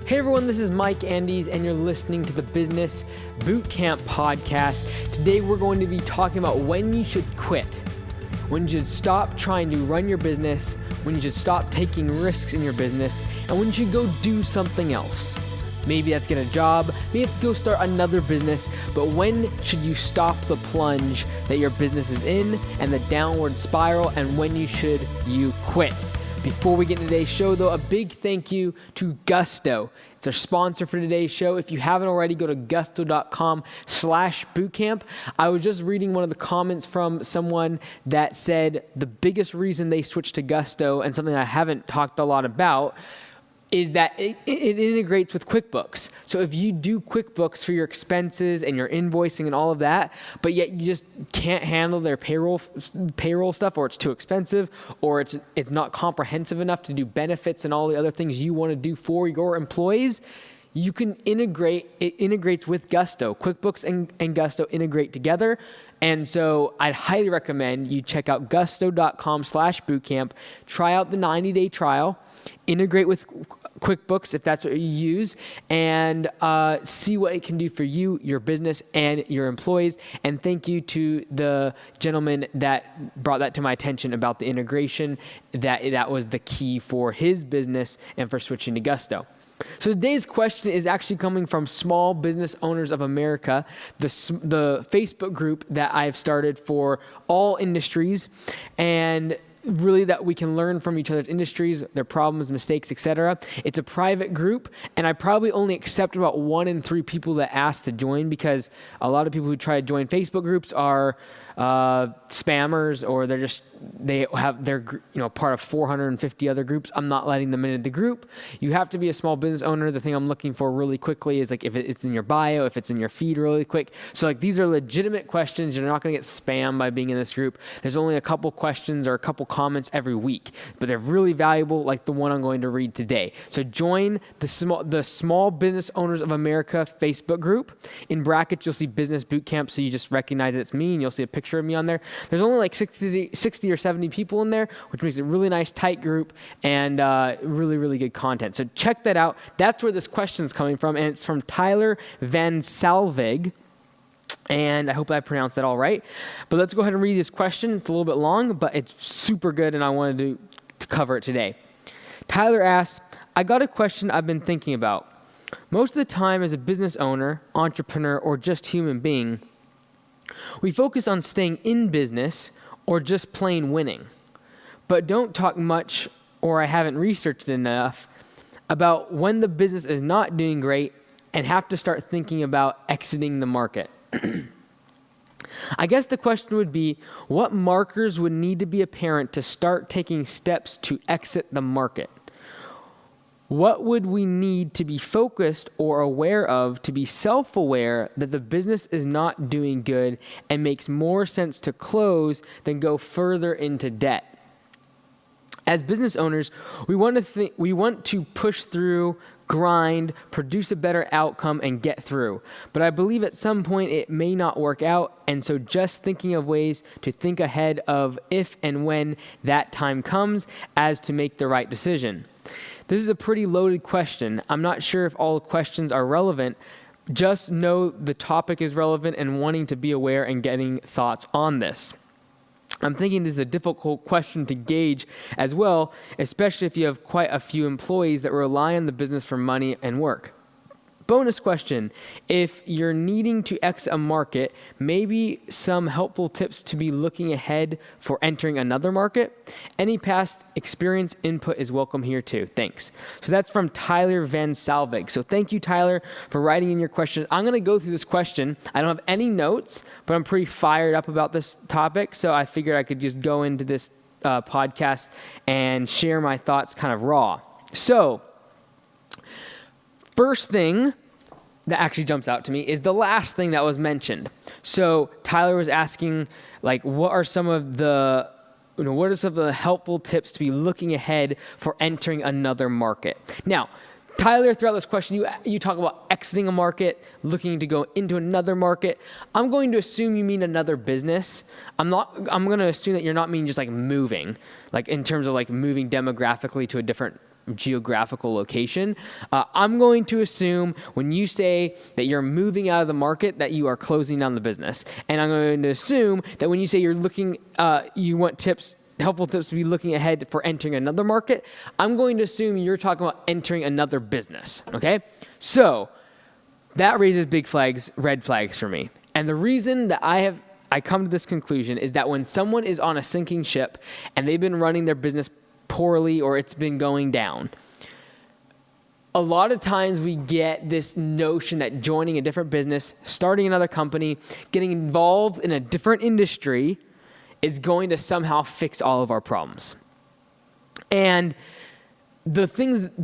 Hey everyone, this is Mike Andes, and you're listening to the Business Bootcamp podcast. Today we're going to be talking about when you should quit, when you should stop trying to run your business, when you should stop taking risks in your business, and when you should go do something else. Maybe that's get a job, maybe it's go start another business, but when should you stop the plunge that your business is in and the downward spiral, and when should you quit? Before we get into today's show, though, a big thank you to Gusto. It's our sponsor for today's show. If you haven't already, go to gusto.com/bootcamp. I was just reading one of the comments from someone that said the biggest reason they switched to Gusto, and something I haven't talked a lot about, is that it integrates with QuickBooks. So if you do QuickBooks for your expenses and your invoicing and all of that, but yet you just can't handle their payroll stuff, or it's too expensive, or it's not comprehensive enough to do benefits and all the other things you want to do for your employees, you can integrate. It integrates with Gusto. QuickBooks and Gusto integrate together. And so I'd highly recommend you check out gusto.com/bootcamp, try out the 90-day trial, integrate with QuickBooks if that's what you use, and see what it can do for you, your business, and your employees. And thank you to the gentleman that brought that to my attention about the integration, that was the key for his business and for switching to Gusto. So today's question is actually coming from Small Business Owners of America, the Facebook group that I've started for all industries, and really that we can learn from each other's industries, their problems, mistakes, etc. It's a private group, and I probably only accept about 1 in 3 people that ask to join, because a lot of people who try to join Facebook groups are spammers, or they're part of 450 other groups. I'm not letting them into the group. You have to be a small business owner. The thing I'm looking for really quickly is if it's in your bio, if it's in your feed really quick. So these are legitimate questions. You're not going to get spammed by being in this group. There's only a couple questions or a couple comments every week, but they're really valuable, like the one I'm going to read today. So join the Small Business Owners of America Facebook group. In brackets, you'll see Business Bootcamp, so you just recognize it's me, and you'll see a picture of me on there. There's only like 60 or 70 people in there, which makes it a really nice, tight group, and really, really good content. So check that out. That's where this question is coming from, and it's from Tyler Van Salvig, and I hope I pronounced that all right. But let's go ahead and read this question. It's a little bit long, but it's super good, and I wanted to cover it today. Tyler asks, I got a question I've been thinking about. Most of the time as a business owner, entrepreneur, or just human being, we focus on staying in business or just plain winning, but don't talk much, or I haven't researched enough, about when the business is not doing great and have to start thinking about exiting the market. I guess the question would be, what markers would need to be apparent to start taking steps to exit the market? What would we need to be focused or aware of to be self-aware that the business is not doing good and makes more sense to close than go further into debt? As business owners, we want to push through, grind, produce a better outcome, and get through. But I believe at some point it may not work out, and so just thinking of ways to think ahead of if and when that time comes as to make the right decision. This is a pretty loaded question. I'm not sure if all questions are relevant. Just know the topic is relevant and wanting to be aware and getting thoughts on this. I'm thinking this is a difficult question to gauge as well, especially if you have quite a few employees that rely on the business for money and work. Bonus question, if you're needing to exit a market, maybe some helpful tips to be looking ahead for entering another market? Any past experience input is welcome here too. Thanks. So that's from Tyler Van Salvig. So thank you, Tyler, for writing in your question. I'm going to go through this question. I don't have any notes, but I'm pretty fired up about this topic, so I figured I could just go into this podcast and share my thoughts kind of raw. So, first thing that actually jumps out to me is the last thing that was mentioned. So Tyler was asking, what are some of the helpful tips to be looking ahead for entering another market? Now, Tyler, throughout this question, you talk about exiting a market, looking to go into another market. I'm going to assume you mean another business. I'm going to assume that you're not meaning just moving, in terms of moving demographically to a different geographical location. I'm going to assume when you say that you're moving out of the market that you are closing down the business. And I'm going to assume that when you say you're looking, you want helpful tips to be looking ahead for entering another market, I'm going to assume you're talking about entering another business, okay? So that raises red flags for me. And the reason that I come to this conclusion is that when someone is on a sinking ship and they've been running their business poorly or it's been going down, a lot of times we get this notion that joining a different business, starting another company, getting involved in a different industry is going to somehow fix all of our problems. And the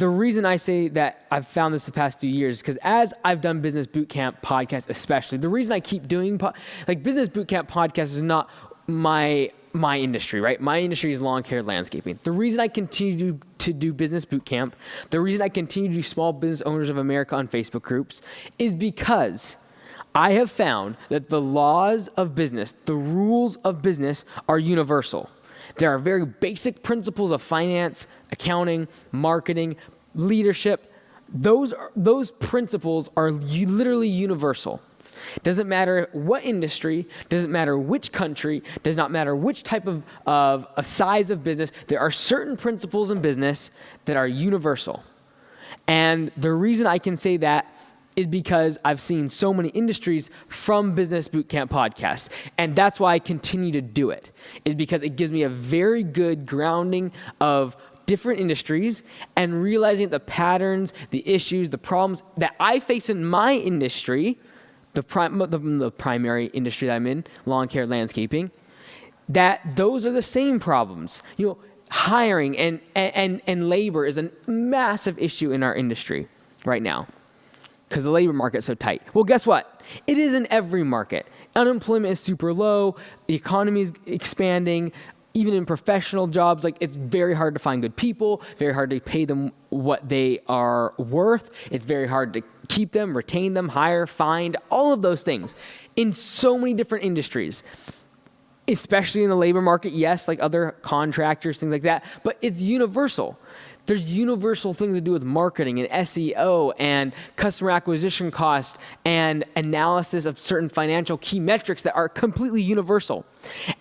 reason I say that I've found this the past few years, because as I've done Business Bootcamp podcasts especially, the reason I keep doing, Business Bootcamp podcasts is not my industry, right? My industry is lawn care landscaping. The reason I continue to do Business Bootcamp, the reason I continue to do Small Business Owners of America on Facebook groups is because I have found that the laws of business, the rules of business are universal. There are very basic principles of finance, accounting, marketing, leadership. Those principles are literally universal. Doesn't matter what industry, doesn't matter which country, does not matter which type of a size of business. There are certain principles in business that are universal. And the reason I can say that is because I've seen so many industries from Business Bootcamp podcasts. And that's why I continue to do it, is because it gives me a very good grounding of different industries and realizing the patterns, the issues, the problems that I face in my industry, the primary industry that I'm in, lawn care landscaping, that those are the same problems. Hiring and labor is a massive issue in our industry right now, because the labor market's so tight. Well, guess what? It is in every market. Unemployment is super low. The economy is expanding. Even in professional jobs, it's very hard to find good people, very hard to pay them what they are worth. It's very hard to keep them, retain them, hire, find, all of those things in so many different industries, especially in the labor market. Yes, like other contractors, things like that, but it's universal. There's universal things to do with marketing and SEO and customer acquisition cost and analysis of certain financial key metrics that are completely universal.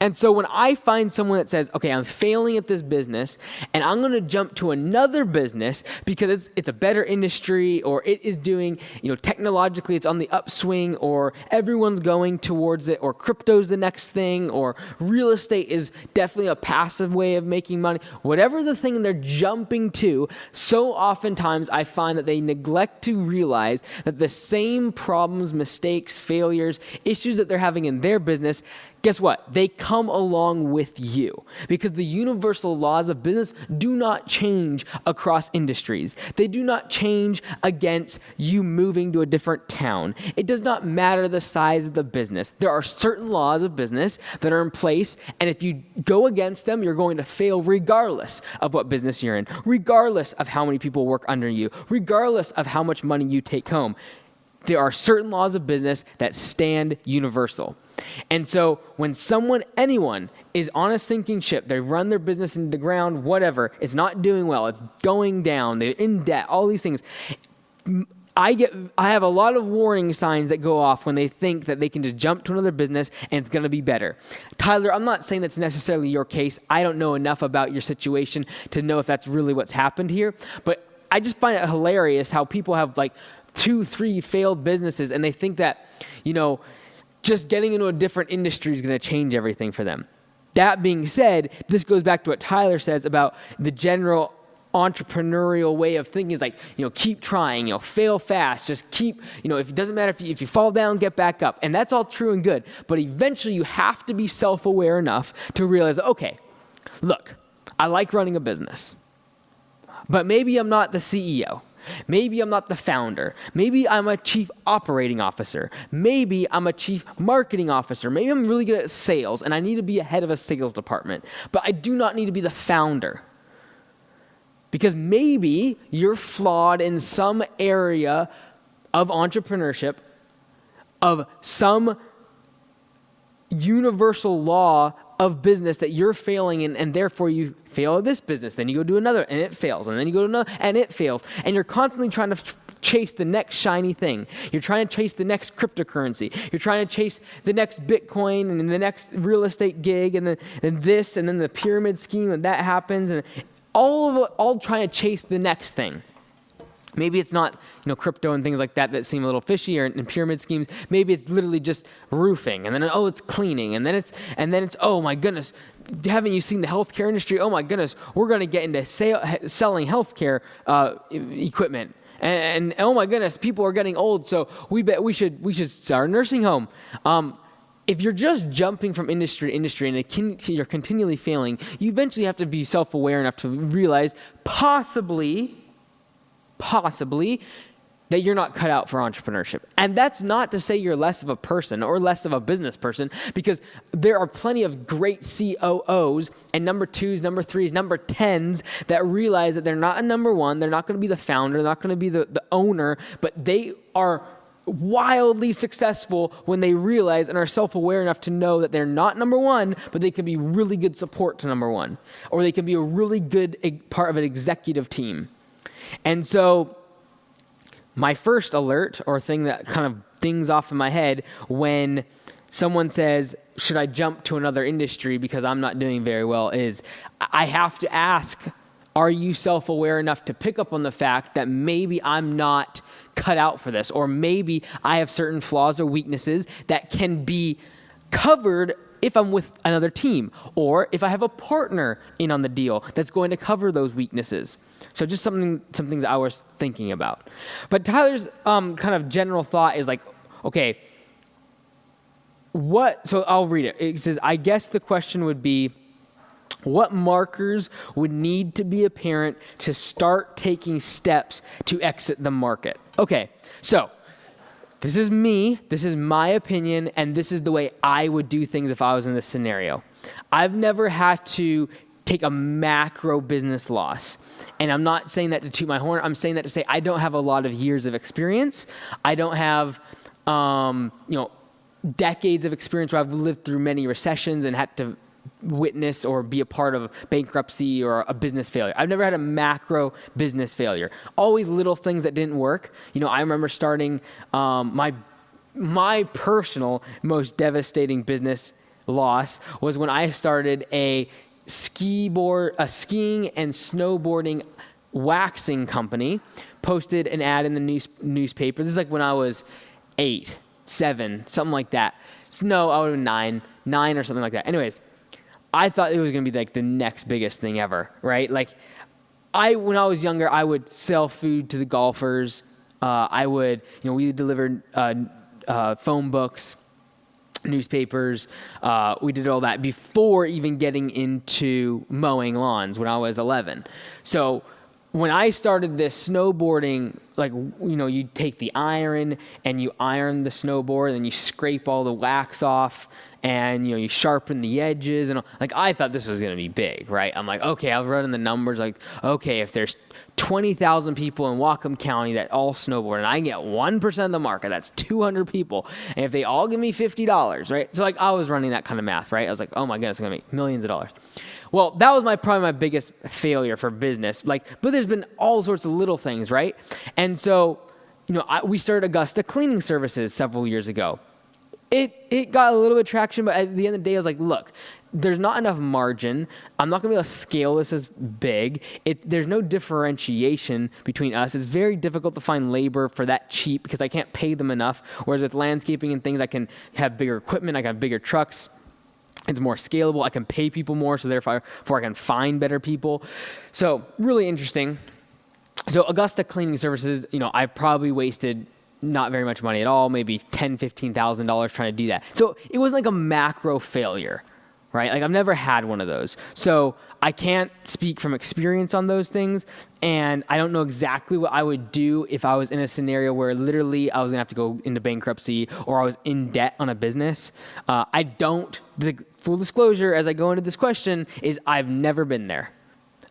And so when I find someone that says, okay, I'm failing at this business and I'm going to jump to another business because it's a better industry, or it is doing, technologically it's on the upswing, or everyone's going towards it, or crypto's the next thing, or real estate is definitely a passive way of making money, whatever the thing they're jumping to, so oftentimes I find that they neglect to realize that the same problems, mistakes, failures, issues that they're having in their business, guess what? They come along with you, because the universal laws of business do not change across industries. They do not change against you moving to a different town. It does not matter the size of the business. There are certain laws of business that are in place, and if you go against them, you're going to fail regardless of what business you're in, regardless of how many people work under you, regardless of how much money you take home. There are certain laws of business that stand universal. And so when anyone is on a sinking ship, they run their business into the ground, whatever, it's not doing well, it's going down, they're in debt, all these things, I have a lot of warning signs that go off when they think that they can just jump to another business and it's going to be better. Tyler, I'm not saying that's necessarily your case. I don't know enough about your situation to know if that's really what's happened here, but I just find it hilarious how people have 2, 3 failed businesses and they think that, just getting into a different industry is going to change everything for them. That being said, this goes back to what Tyler says about the general entrepreneurial way of thinking is keep trying, fail fast, just keep, if it doesn't matter if you fall down, get back up. And that's all true and good. But eventually you have to be self-aware enough to realize, okay, look, I like running a business, but maybe I'm not the CEO. Maybe I'm not the founder. Maybe I'm a chief operating officer. Maybe I'm a chief marketing officer. Maybe I'm really good at sales and I need to be a head of a sales department, but I do not need to be the founder. Because maybe you're flawed in some area of entrepreneurship, of some universal law of business that you're failing in, and therefore you fail at this business, then you go do another and it fails, and then you go to another and it fails, and you're constantly trying to chase the next shiny thing. You're trying to chase the next cryptocurrency. You're trying to chase the next Bitcoin and the next real estate gig, and then this, and then the pyramid scheme, and that happens, and all trying to chase the next thing. Maybe it's not, crypto and things like that seem a little fishy, or in pyramid schemes. Maybe it's literally just roofing, and then it's cleaning, and then it's oh my goodness, haven't you seen the healthcare industry? Oh my goodness, we're going to get into selling healthcare equipment, and oh my goodness, people are getting old, so we should start a nursing home. If you're just jumping from industry to industry and you're continually failing, you eventually have to be self-aware enough to realize possibly that you're not cut out for entrepreneurship. And that's not to say you're less of a person or less of a business person, because there are plenty of great COOs and number 2s, number 3s, number 10s that realize that they're not a number 1, they're not going to be the founder, they're not going to be the owner, but they are wildly successful when they realize and are self-aware enough to know that they're not number 1, but they can be really good support to number 1, or they can be a really good part of an executive team. And so my first alert, or thing that kind of dings off in my head when someone says, should I jump to another industry because I'm not doing very well, is I have to ask, are you self-aware enough to pick up on the fact that maybe I'm not cut out for this, or maybe I have certain flaws or weaknesses that can be covered if I'm with another team, or if I have a partner in on the deal that's going to cover those weaknesses. So just some things I was thinking about. But Tyler's kind of general thought is like, okay, so I'll read it. It says, I guess the question would be, what markers would need to be apparent to start taking steps to exit the market? Okay, so this is me, this is my opinion, and this is the way I would do things if I was in this scenario. I've never had to take a macro business loss. And I'm not saying that to toot my horn. I'm saying that to say I don't have a lot of years of experience. I don't have, decades of experience where I've lived through many recessions and had to witness or be a part of bankruptcy or a business failure. I've never had a macro business failure. Always little things that didn't work. I remember starting my personal most devastating business loss was when I started a skiing and snowboarding waxing company. Posted an ad in the newspaper. This is like when I was 8, 7, something like that. No, I would have been 9 or something like that. Anyways, I thought it was going to be like the next biggest thing ever, right? Like when I was younger, I would sell food to the golfers. We delivered phone books, newspapers. We did all that before even getting into mowing lawns when I was 11. So when I started this snowboarding, you take the iron and you iron the snowboard, and you scrape all the wax off, and you sharpen the edges, and I thought this was going to be big, right? I'm like, okay, I was running the numbers, okay, if there's 20,000 people in Whatcom County that all snowboard, and I get 1% of the market, that's 200 people, and if they all give me $50, right? So I was running that kind of math, right? I was like, oh my goodness, I'm going to make millions of dollars. Well, that was probably my biggest failure for business. But there's been all sorts of little things, right? And so, we started Augusta Cleaning Services several years ago. It got a little bit of traction, but at the end of the day, I was like, look, there's not enough margin. I'm not going to be able to scale this as big. There's no differentiation between us. It's very difficult to find labor for that cheap because I can't pay them enough. Whereas with landscaping and things, I can have bigger equipment. I can have bigger trucks. It's more scalable. I can pay people more, so therefore I can find better people. So really interesting. So Augusta Cleaning Services, I probably wasted not very much money at all, maybe $10,000, $15,000 trying to do that. So it wasn't like a macro failure, right? I've never had one of those. So I can't speak from experience on those things, and I don't know exactly what I would do if I was in a scenario where literally I was going to have to go into bankruptcy or I was in debt on a business. The full disclosure as I go into this question is I've never been there.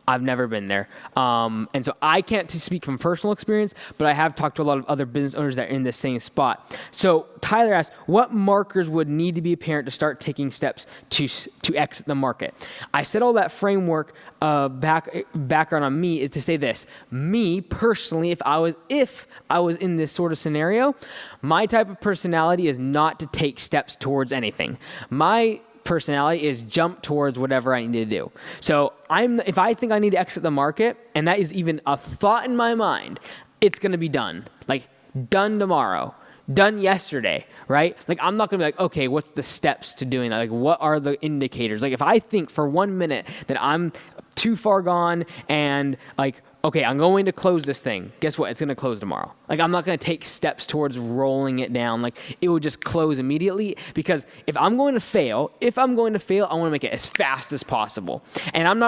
I've never been there. And so I can't speak from personal experience, but I have talked to a lot of other business owners that are in the same spot. So Tyler asked, what markers would need to be apparent to start taking steps to exit the market? I said all that framework background on me is to say this. Me personally, if I was in this sort of scenario, my type of personality is not to take steps towards anything. My personality is jump towards whatever I need to do. So if I think I need to exit the market, and that is even a thought in my mind, it's going to be done. Like, done tomorrow. Done yesterday, right? Like, I'm not going to be like, okay, what's the steps to doing that? Like, what are the indicators? Like, if I think for 1 minute that I'm too far gone and like, okay, I'm going to close this thing. Guess what? It's going to close tomorrow. Like, I'm not going to take steps towards rolling it down. Like, it would just close immediately, because if I'm going to fail, I want to make it as fast as possible. And I'm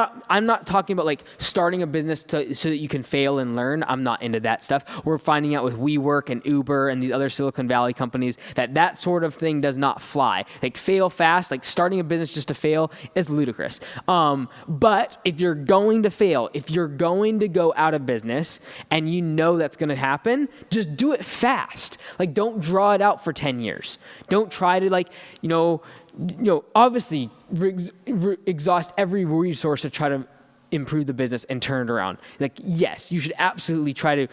not talking about like starting a business so that you can fail and learn. I'm not into that stuff. We're finding out with WeWork and Uber and these other Silicon Valley companies that sort of thing does not fly. Like, fail fast, like starting a business just to fail is ludicrous. But if you're going to fail, if you're going to go out of business and you know that's going to happen, just do it fast. Like, don't draw it out for 10 years. Don't try to obviously exhaust every resource to try to improve the business and turn it around. Like, yes, you should absolutely try to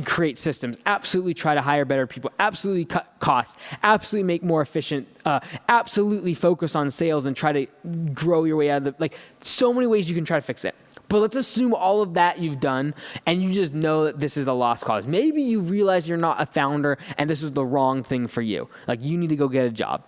create systems, absolutely try to hire better people, absolutely cut costs, absolutely make more efficient, absolutely focus on sales and try to grow your way out of so many ways you can try to fix it. But let's assume all of that you've done and you just know that this is a lost cause. Maybe you realize you're not a founder and this is the wrong thing for you. Like, you need to go get a job.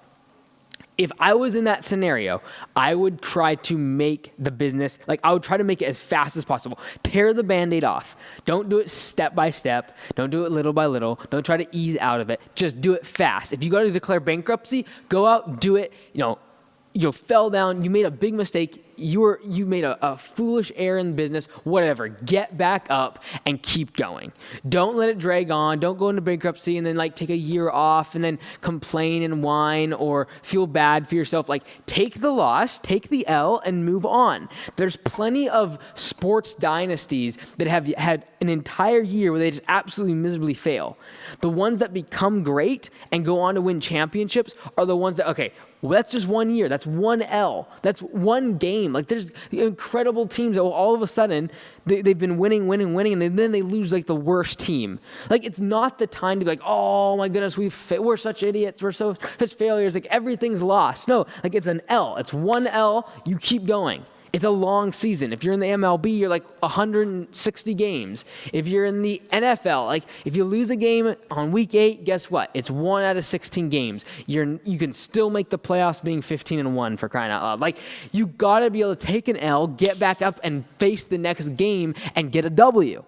If I was in that scenario, I would try to make the business, I would try to make it as fast as possible. Tear the Band-Aid off. Don't do it step by step. Don't do it little by little. Don't try to ease out of it. Just do it fast. If you got to declare bankruptcy, go out, do it, you fell down, you made a big mistake, you made a foolish error in business, whatever. Get back up and keep going. Don't let it drag on. Don't go into bankruptcy and then take a year off and then complain and whine or feel bad for yourself. Take the loss, take the L, and move on. There's plenty of sports dynasties that have had an entire year where they just absolutely miserably fail. The ones that become great and go on to win championships are the ones that, well, that's just 1 year. That's one L. That's one game. There's incredible teams that will all of a sudden, they've been winning, and then they lose the worst team. It's not the time to be oh my goodness, we're such idiots. We're such failures. Everything's lost. No, it's an L. It's one L. You keep going. It's a long season. If you're in the MLB, you're 160 games. If you're in the NFL, if you lose a game on week 8, guess what? It's 1 out of 16 games. You can still make the playoffs being 15-1 for crying out loud. You gotta be able to take an L, get back up, and face the next game and get a W.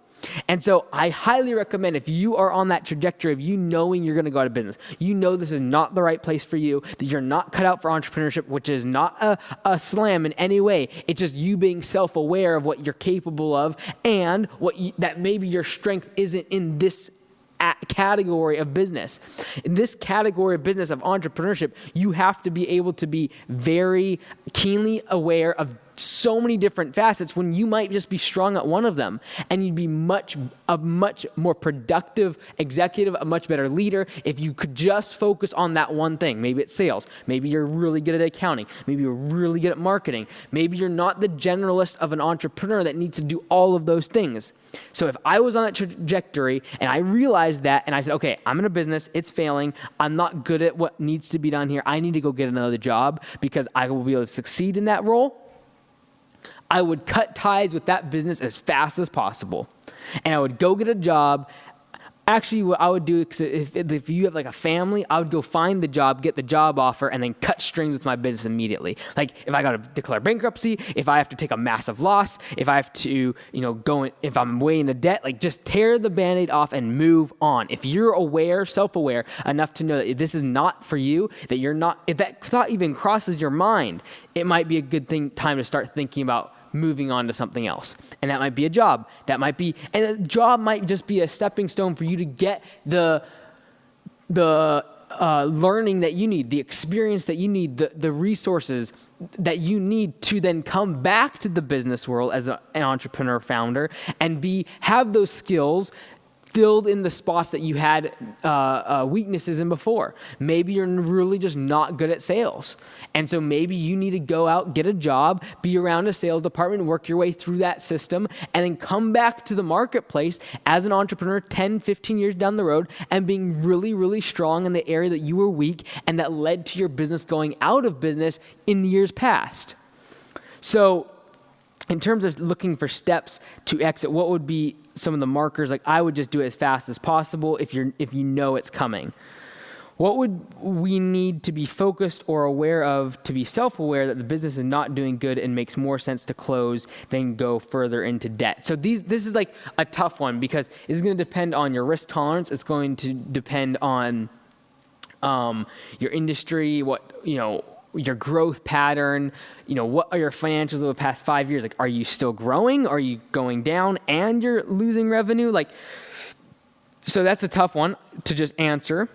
And so I highly recommend, if you are on that trajectory of knowing you're going to go out of business, this is not the right place for you, that you're not cut out for entrepreneurship, which is not a slam in any way. It's just you being self-aware of what you're capable of and that maybe your strength isn't in this category of business. In this category of business of entrepreneurship, you have to be able to be very keenly aware of so many different facets when you might just be strong at one of them, and you'd be a much more productive executive, a much better leader if you could just focus on that one thing. Maybe it's sales. Maybe you're really good at accounting. Maybe you're really good at marketing. Maybe you're not the generalist of an entrepreneur that needs to do all of those things. So if I was on that trajectory and I realized that and I said, okay, I'm in a business, it's failing, I'm not good at what needs to be done here, I need to go get another job because I will be able to succeed in that role, I would cut ties with that business as fast as possible. And I would go get a job. Actually, what I would do, if you have a family, I would go find the job, get the job offer, and then cut strings with my business immediately. If I got to declare bankruptcy, if I have to take a massive loss, if I have to, if I'm way into debt, just tear the Band-Aid off and move on. If you're self-aware enough to know that this is not for you, that you're not, if that thought even crosses your mind, it might be a good time to start thinking about moving on to something else. And that might be a job. And a job might just be a stepping stone for you to get the learning that you need, the experience that you need, the resources that you need to then come back to the business world as an entrepreneur founder and have those skills filled in the spots that you had weaknesses in before. Maybe you're really just not good at sales. And so maybe you need to go out, get a job, be around a sales department, work your way through that system, and then come back to the marketplace as an entrepreneur 10, 15 years down the road and being really, really strong in the area that you were weak and that led to your business going out of business in the years past. So in terms of looking for steps to exit, what would be some of the markers? Like, I would just do it as fast as possible if you know it's coming. What would we need to be focused or aware of to be self-aware that the business is not doing good and makes more sense to close than go further into debt? So this is like a tough one because it's going to depend on your risk tolerance. It's going to depend on your industry, your growth pattern, what are your financials over the past 5 years? Like, are you still growing? Are you going down and you're losing revenue? So that's a tough one to just answer.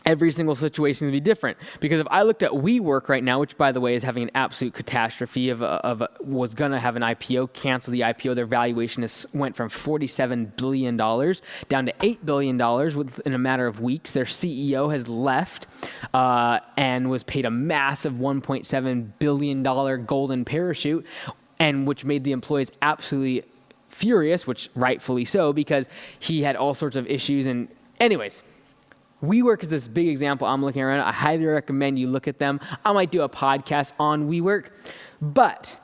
Every single situation is going to be different. Because if I looked at WeWork right now, which by the way is having an absolute catastrophe was going to have an IPO, cancel the IPO. Their valuation went from $47 billion down to $8 billion within a matter of weeks. Their CEO has left and was paid a massive $1.7 billion golden parachute, and which made the employees absolutely furious, which rightfully so, because he had all sorts of issues. And anyways, WeWork is this big example I'm looking around. I highly recommend you look at them. I might do a podcast on WeWork. But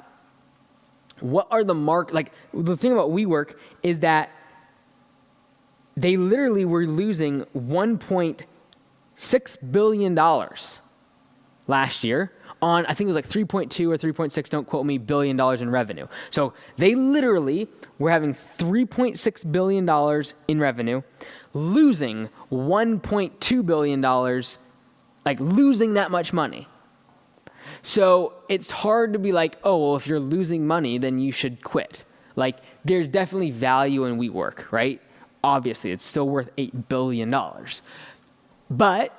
what are the the thing about WeWork is that they literally were losing $1.6 billion last year on, I think it was like 3.2 or 3.6, don't quote me, billion dollars in revenue. So they literally were having $3.6 billion in revenue, losing $1.2 billion, losing that much money. So it's hard to be like, oh, well, if you're losing money, then you should quit. There's definitely value in WeWork, right? Obviously, it's still worth $8 billion. But,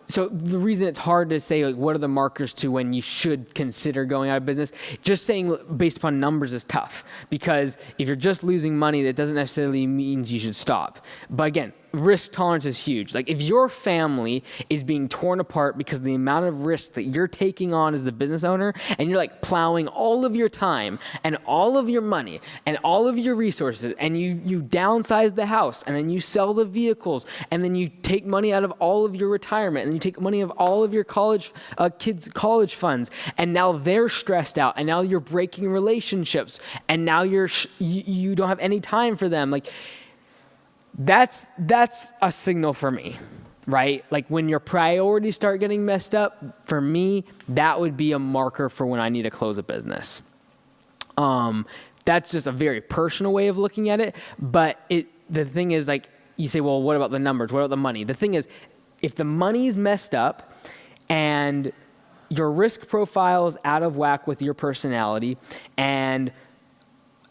so the reason it's hard to say, what are the markers to when you should consider going out of business, just saying based upon numbers is tough. Because if you're just losing money, that doesn't necessarily mean you should stop. But again, risk tolerance is huge. If your family is being torn apart because of the amount of risk that you're taking on as the business owner, and you're plowing all of your time and all of your money and all of your resources, and you downsize the house, and then you sell the vehicles, and then you take money out of all of your retirement, and you take money of all of your kids' college funds, and now they're stressed out, and now you're breaking relationships, and now you don't have any time for them. That's a signal for me, right? When your priorities start getting messed up, for me, that would be a marker for when I need to close a business. That's just a very personal way of looking at it. But the thing is, you say, well, what about the numbers? What about the money? The thing is, if the money's messed up and your risk profile is out of whack with your personality and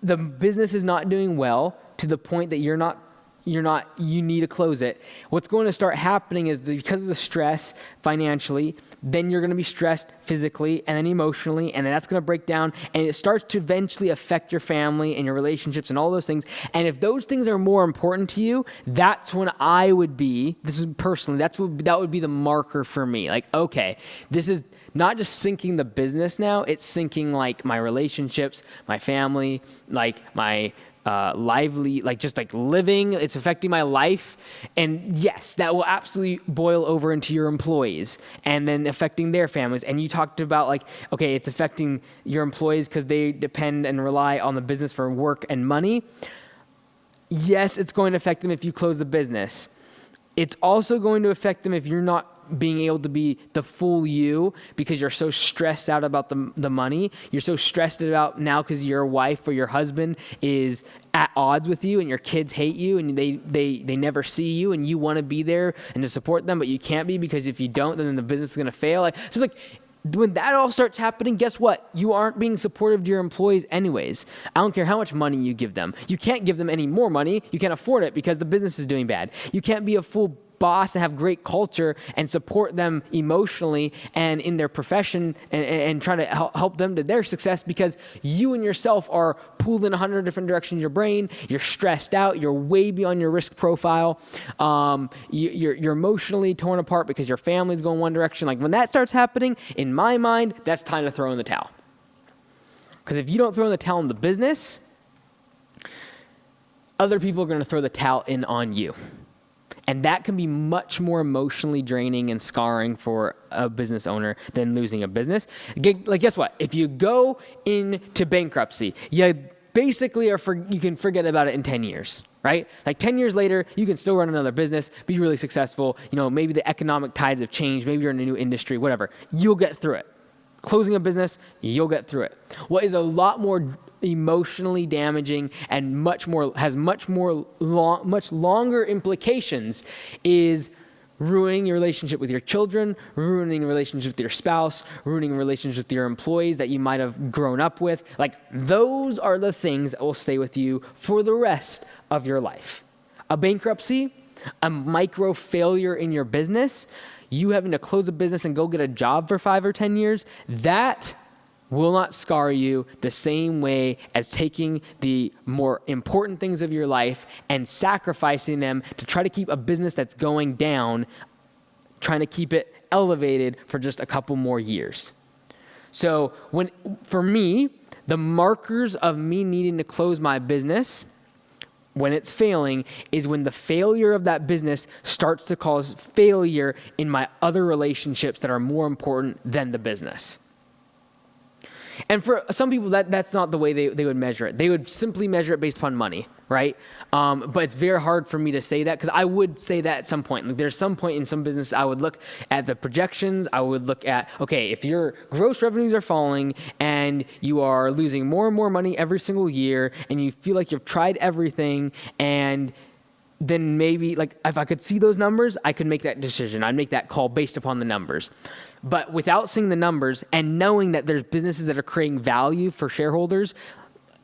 the business is not doing well to the point that you need to close it, what's going to start happening is because of the stress financially, then you're going to be stressed physically and then emotionally, and then that's going to break down, and it starts to eventually affect your family and your relationships and all those things. And if those things are more important to you, that's when I would be, this is personally, that would be the marker for me. Okay, this is not just sinking the business now, it's sinking my relationships, my family, my living, it's affecting my life. And yes, that will absolutely boil over into your employees and then affecting their families. And you talked about okay, it's affecting your employees because they depend and rely on the business for work and money. Yes, it's going to affect them if you close the business. It's also going to affect them if you're not being able to be the full you because you're so stressed out about the money. You're so stressed about now because your wife or your husband is at odds with you and your kids hate you and they never see you and you want to be there and to support them, but you can't be because if you don't, then the business is going to fail. When that all starts happening, guess what? You aren't being supportive to your employees anyways. I don't care how much money you give them. You can't give them any more money. You can't afford it because the business is doing bad. You can't be a full boss and have great culture and support them emotionally and in their profession and try to help them to their success, because you and yourself are pulled in 100 different directions in your brain. You're stressed out. You're way beyond your risk profile. You're emotionally torn apart because your family's going one direction. Like when that starts happening, in my mind, that's time to throw in the towel. Because if you don't throw in the towel in the business, other people are going to throw the towel in on you. And that can be much more emotionally draining and scarring for a business owner than losing a business. Like, guess what? If you go into bankruptcy, you basically you can forget about it in 10 years, right? Like 10 years later, you can still run another business, be really successful. Maybe the economic tides have changed. Maybe you're in a new industry, whatever. You'll get through it. Closing a business, you'll get through it. What is a lot more emotionally damaging and much longer implications is ruining your relationship with your children, ruining your relationship with your spouse, ruining relationships with your employees that you might have grown up with. Like, those are the things that will stay with you for the rest of your life. A bankruptcy, a micro failure in your business, you having to close a business and go get a job for 5 or 10 years, that will not scar you the same way as taking the more important things of your life and sacrificing them to try to keep a business that's going down, trying to keep it elevated for just a couple more years. So for me, the markers of me needing to close my business when it's failing is when the failure of that business starts to cause failure in my other relationships that are more important than the business. And for some people, that's not the way they would measure it. They would simply measure it based upon money, right? But it's very hard for me to say that, because I would say that at some point. Like, there's some point in some business I would look at the projections. I would look at, okay, if your gross revenues are falling and you are losing more and more money every single year and you feel like you've tried everything, and then maybe, like, if I could see those numbers, I could make that decision. I'd make that call based upon the numbers. But without seeing the numbers and knowing that there's businesses that are creating value for shareholders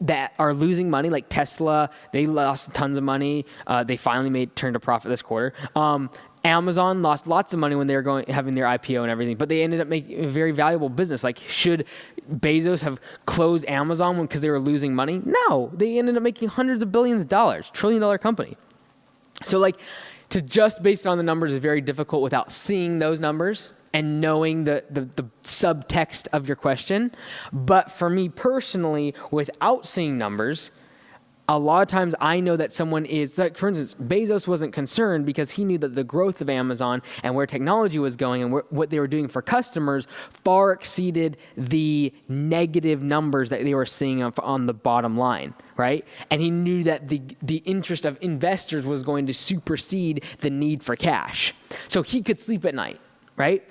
that are losing money, like Tesla, they lost tons of money. They finally turned a profit this quarter. Amazon lost lots of money when they were having their IPO and everything, but they ended up making a very valuable business. Like, should Bezos have closed Amazon because they were losing money? No, they ended up making hundreds of billions of dollars, $1 trillion company. So, like, to just base it on the numbers is very difficult without seeing those numbers and knowing the subtext of your question. But for me personally, without seeing numbers, a lot of times I know that someone is, like, for instance, Bezos wasn't concerned because he knew that the growth of Amazon and where technology was going and what they were doing for customers far exceeded the negative numbers that they were seeing on the bottom line, right? And he knew that the interest of investors was going to supersede the need for cash. So he could sleep at night, right?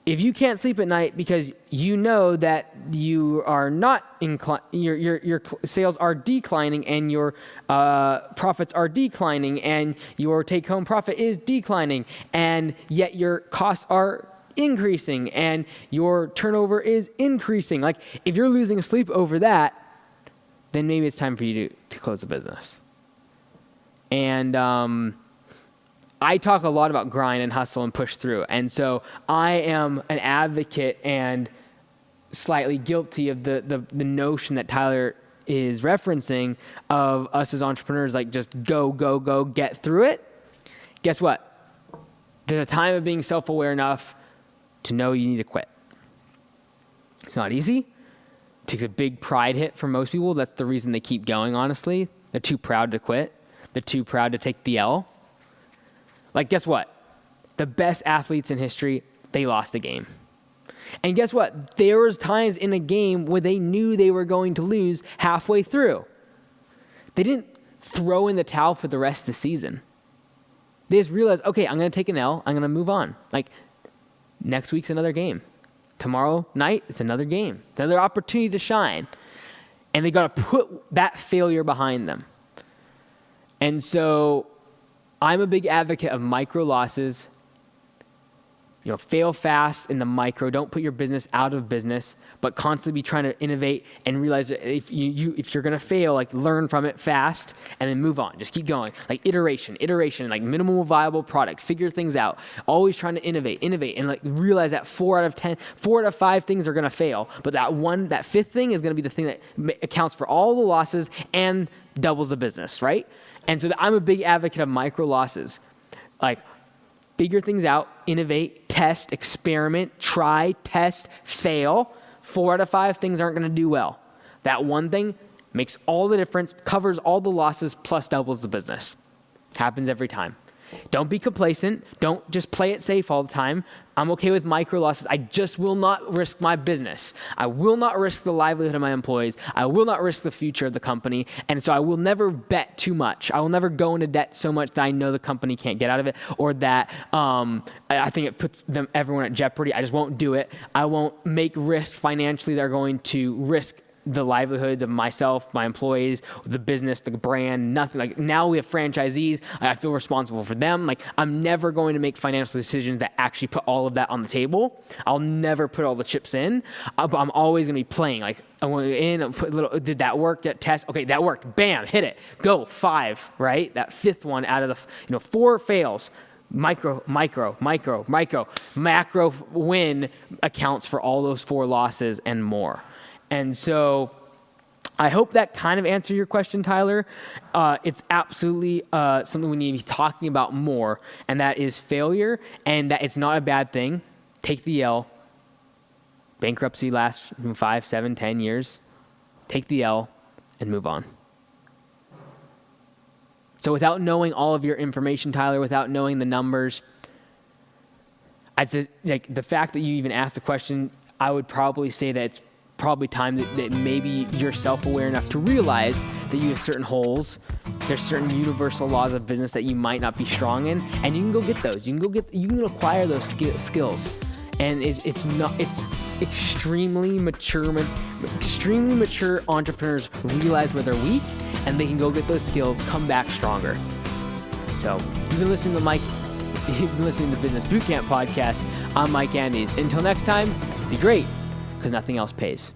If you can't sleep at night because you know that you are not your sales are declining and your profits are declining and your take-home profit is declining, and yet your costs are increasing and your turnover is increasing. Like, if you're losing sleep over that, then maybe it's time for you to close the business. And I talk a lot about grind and hustle and push through. And so I am an advocate and slightly guilty of the notion that Tyler is referencing of us as entrepreneurs, like, just go, get through it. Guess what? There's a time of being self-aware enough to know you need to quit. It's not easy. It takes a big pride hit for most people. That's the reason they keep going, honestly. They're too proud to quit. They're too proud to take the L. Like, guess what? The best athletes in history, they lost a game. And guess what? There was times in a game where they knew they were going to lose halfway through. They didn't throw in the towel for the rest of the season. They just realized, okay, I'm going to take an L. I'm going to move on. Like, next week's another game. Tomorrow night, it's another game. It's another opportunity to shine. And they got to put that failure behind them. And so I'm a big advocate of micro losses, fail fast in the micro. Don't put your business out of business, but constantly be trying to innovate and realize that if you're going to fail, like learn from it fast and then move on. Just keep going. Like iteration, like minimal viable product, figure things out. Always trying to innovate and like realize that 4 out of 5 things are going to fail. But that fifth thing is going to be the thing that accounts for all the losses and doubles the business, right? And so I'm a big advocate of micro losses. Like, figure things out, innovate, test, experiment, try, test, fail. 4 out of 5 things aren't going to do well. That one thing makes all the difference, covers all the losses, plus doubles the business. Happens every time. Don't be complacent. Don't just play it safe all the time. I'm okay with micro losses. I just will not risk my business. I will not risk the livelihood of my employees. I will not risk the future of the company. And so I will never bet too much. I will never go into debt so much that I know the company can't get out of it, or that I think it puts everyone at jeopardy. I just won't do it. I won't make risks financially that are going to risk the livelihoods of myself, my employees, the business, the brand, nothing. Like, now we have franchisees. I feel responsible for them. Like, I'm never going to make financial decisions that actually put all of that on the table. I'll never put all the chips in. But I'm always going to be playing. Like, I went in and put did that work? That test? Okay, that worked. Bam, hit it. Go, 5, right? That 5th one out of the, 4 fails. Micro. Macro win accounts for all those 4 losses and more. And so I hope that kind of answered your question, Tyler. It's absolutely something we need to be talking about more, and that is failure, and that it's not a bad thing. Take the L. Bankruptcy lasts 5, 7, 10 years. Take the L and move on. So without knowing all of your information, Tyler, without knowing the numbers, I'd say, like, the fact that you even asked the question, I would probably say that it's probably time that maybe you're self-aware enough to realize that you have certain holes. There's certain universal laws of business that you might not be strong in, and you can go get those. You can acquire those skills. And it's extremely mature entrepreneurs realize where they're weak, and they can go get those skills, come back stronger. So you've been listening to the Business Bootcamp podcast. I'm Mike Andes. Until next time, be great, because nothing else pays.